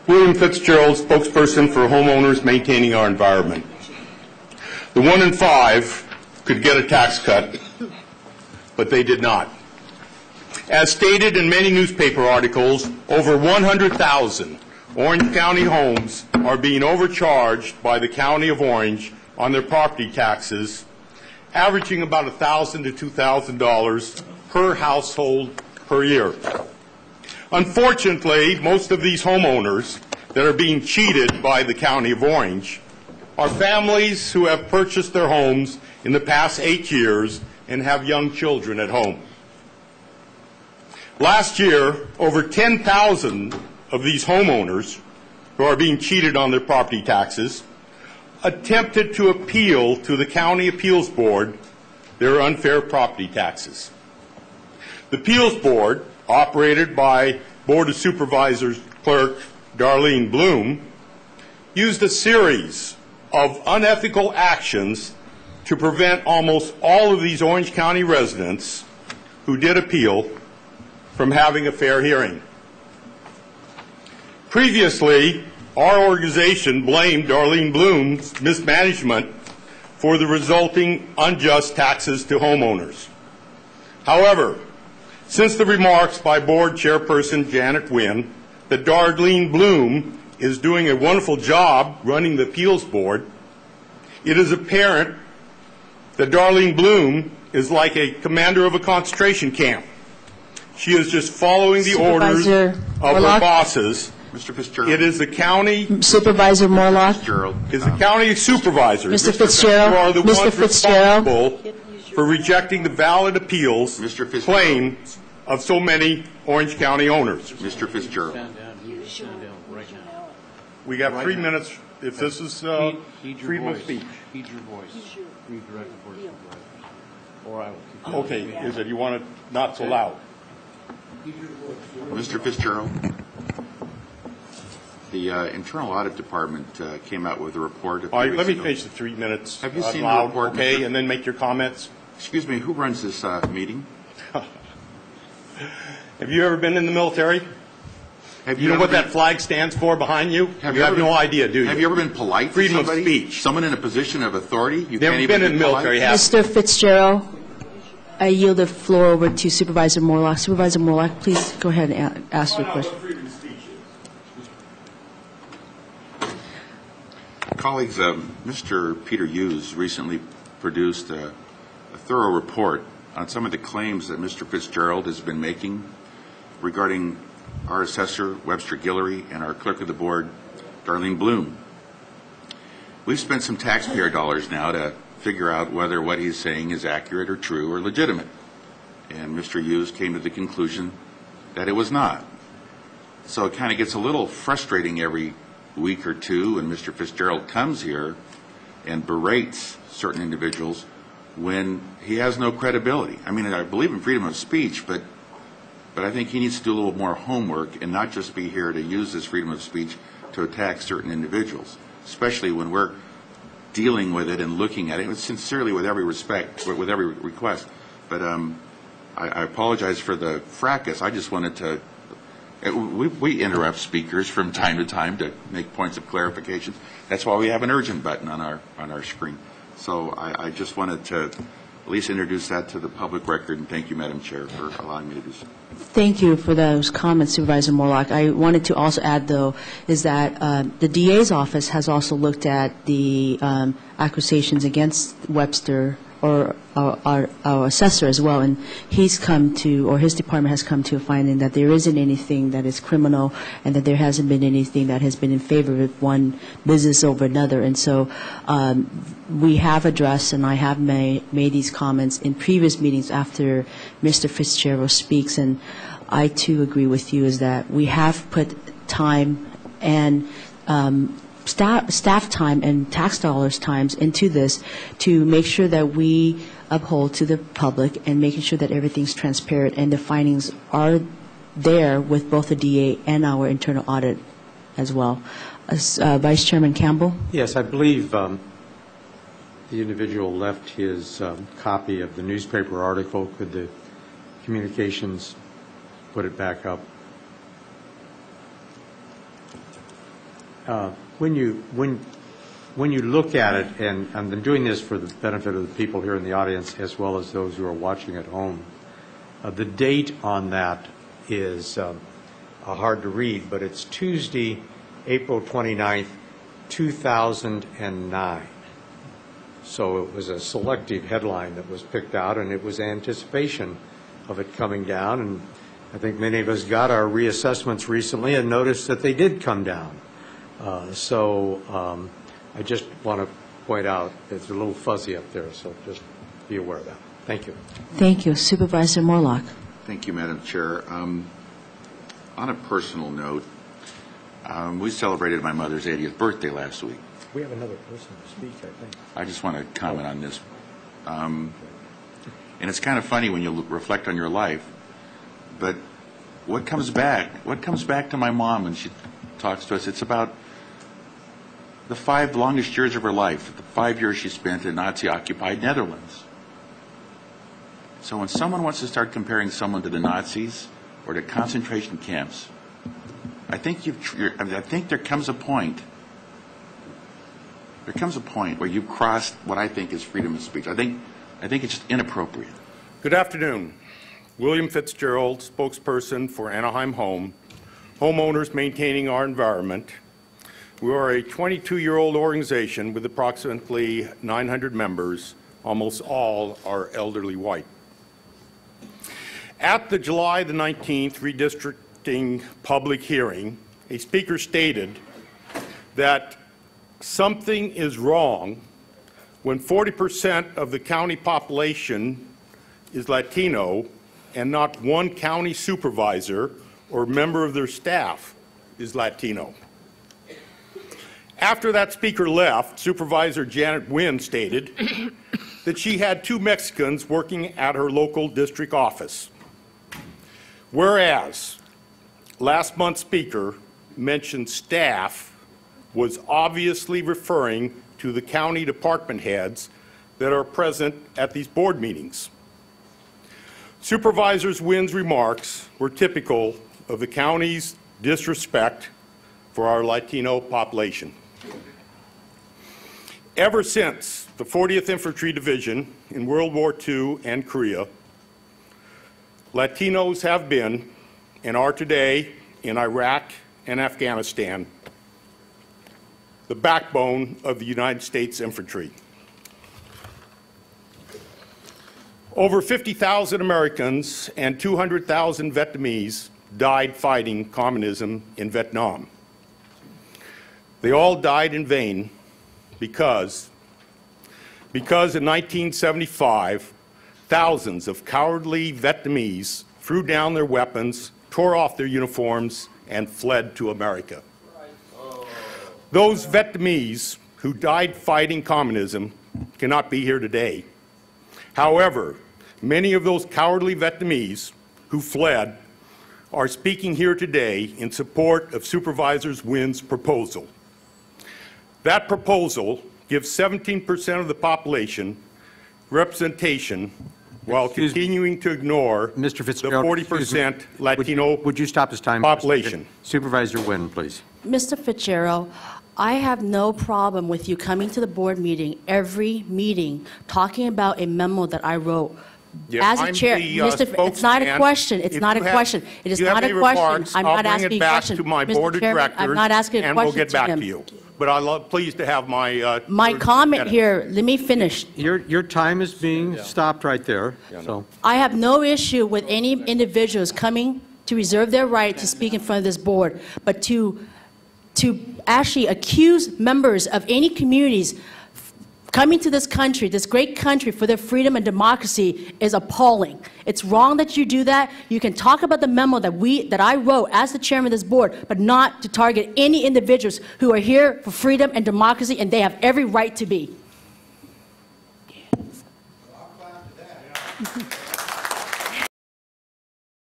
William Fitzgerald, spokesperson for homeowners maintaining our environment. The 1 in 5 could get a tax cut, but they did not. As stated in many newspaper articles, over 100,000 Orange County homes are being overcharged by the County of Orange on their property taxes, averaging about $1,000 to $2,000 per household per year. Unfortunately, most of these homeowners that are being cheated by the County of Orange are families who have purchased their homes in the past 8 years and have young children at home. Last year, over 10,000 of these homeowners who are being cheated on their property taxes attempted to appeal to the County Appeals Board their unfair property taxes. The Appeals Board, operated by Board of Supervisors Clerk Darlene Bloom, used a series of unethical actions to prevent almost all of these Orange County residents who did appeal from having a fair hearing. Previously, our organization blamed Darlene Bloom's mismanagement for the resulting unjust taxes to homeowners. However, since the remarks by Board Chairperson Janet Wynn that Darlene Bloom is doing a wonderful job running the Appeals Board, it is apparent that Darlene Bloom is like a commander of a concentration camp. She is just following the orders of her bosses. Mr. Fitzgerald. It is the county Supervisor Morlock. Is the county supervisors Mr. Fitzgerald. who are the Mr. ones Fitzgerald. responsible for rejecting the valid appeals claims of so many Orange County owners. Mr. Fitzgerald. We got 3 minutes. If this is freedom of speech. Heed your voice. Redirect the Board of Supervisors. Or I will keep Okay, is it you want it not so loud? Mr. Fitzgerald. The Internal Audit Department came out with a report. All right, let me finish the 3 minutes. Have you seen loud, the report, okay, Mr. and then make your comments. Excuse me, who runs this meeting? Have you ever been in the military? Have You know what that flag stands for behind you? You have no idea, do you? Have you ever been polite Freedom to of somebody? speech. Someone in a position of authority? You Never can't even been in the be polite? military, have Mr. Fitzgerald, I yield the floor over to Supervisor Morlock. Supervisor Morlock, please go ahead and ask your question. Colleagues, Mr. Peter Hughes recently produced a thorough report on some of the claims that Mr. Fitzgerald has been making regarding our assessor, Webster Guillory, and our clerk of the board, Darlene Bloom. We've spent some taxpayer dollars now to figure out whether what he's saying is accurate or true or legitimate. And Mr. Hughes came to the conclusion that it was not. So it kind of gets a little frustrating every week or two when Mr. Fitzgerald comes here and berates certain individuals when he has no credibility. I mean, I believe in freedom of speech, but I think he needs to do a little more homework and not just be here to use this freedom of speech to attack certain individuals, especially when we're dealing with it and looking at it sincerely with every respect, with every request. But I apologize for the fracas. I just wanted to we interrupt speakers from time to time to make points of clarification. That's why we have an urgent button on our screen. So I just wanted to at least introduce that to the public record, and thank you, Madam Chair, for allowing me to do so. Thank you for those comments, Supervisor Morlock. I wanted to also add, though, is that the DA's office has also looked at the accusations against Webster or our assessor as well, and he's come to, or his department has come to a finding that there isn't anything that is criminal and that there hasn't been anything that has been in favor of one business over another. And so we have addressed, and I have made these comments in previous meetings after Mr. Fitzgerald speaks, and I too agree with you, is that we have put time and staff time and tax dollars times into this to make sure that we uphold to the public and making sure that everything's transparent and the findings are there with both the DA and our internal audit as well. Vice Chairman Campbell? Yes, I believe the individual left his copy of the newspaper article. Could the communications put it back up? When you look at it, and I'm doing this for the benefit of the people here in the audience as well as those who are watching at home, the date on that is hard to read, but it's Tuesday, April 29th, 2009. So it was a selective headline that was picked out, and it was anticipation of it coming down. And I think many of us got our reassessments recently and noticed that they did come down. I just want to point out it's a little fuzzy up there, so just be aware of that. Thank you. Thank you. Supervisor Morlock. Thank you, Madam Chair. On a personal note, we celebrated my mother's 80th birthday last week. We have another person to speak, I think. I just want to comment on this. And it's kind of funny when you reflect on your life, but what comes back to my mom when she talks to us, it's about the 5 longest years of her life, the 5 years she spent in Nazi-occupied Netherlands. So when someone wants to start comparing someone to the Nazis or to concentration camps, I think there comes a point where you've crossed what I think is freedom of speech. I think it's just inappropriate. Good afternoon. William Fitzgerald, spokesperson for Anaheim Home, homeowners maintaining our environment. We are a 22-year-old organization with approximately 900 members. Almost all are elderly white. At the July the 19th redistricting public hearing, a speaker stated that something is wrong when 40% of the county population is Latino and not one county supervisor or member of their staff is Latino. After that speaker left, Supervisor Janet Wynn stated that she had 2 Mexicans working at her local district office. Whereas last month's speaker mentioned staff was obviously referring to the county department heads that are present at these board meetings. Supervisor Wynn's remarks were typical of the county's disrespect for our Latino population. Ever since the 40th Infantry Division in World War II and Korea, Latinos have been and are today in Iraq and Afghanistan the backbone of the United States infantry. Over 50,000 Americans and 200,000 Vietnamese died fighting communism in Vietnam. They all died in vain because in 1975, thousands of cowardly Vietnamese threw down their weapons, tore off their uniforms, and fled to America. Those Vietnamese who died fighting communism cannot be here today. However, many of those cowardly Vietnamese who fled are speaking here today in support of Supervisor Wynn's proposal. That proposal gives 17% of the population representation while continuing to ignore Mr. Fitzgerald, the 40% Latino would you stop this time population. Supervisor Wynn, please. Mr. Fitzgerald, I have no problem with you coming to the board meeting, every meeting, talking about a memo that I wrote. Yeah, As a I'm chair, the, it's not a question. It's not a question. It is not a question. I'm not asking a question. To my board of directors, I'm not asking a question. and we'll get back to you. But I'm pleased to have my my comment here. Let me finish. Your time is being stopped right there. So I have no issue with any individuals coming to reserve their right to speak in front of this board, but to actually accuse members of any communities coming to this country, this great country, for their freedom and democracy is appalling. It's wrong that you do that. You can talk about the memo that I wrote as the chairman of this board, but not to target any individuals who are here for freedom and democracy, and they have every right to be.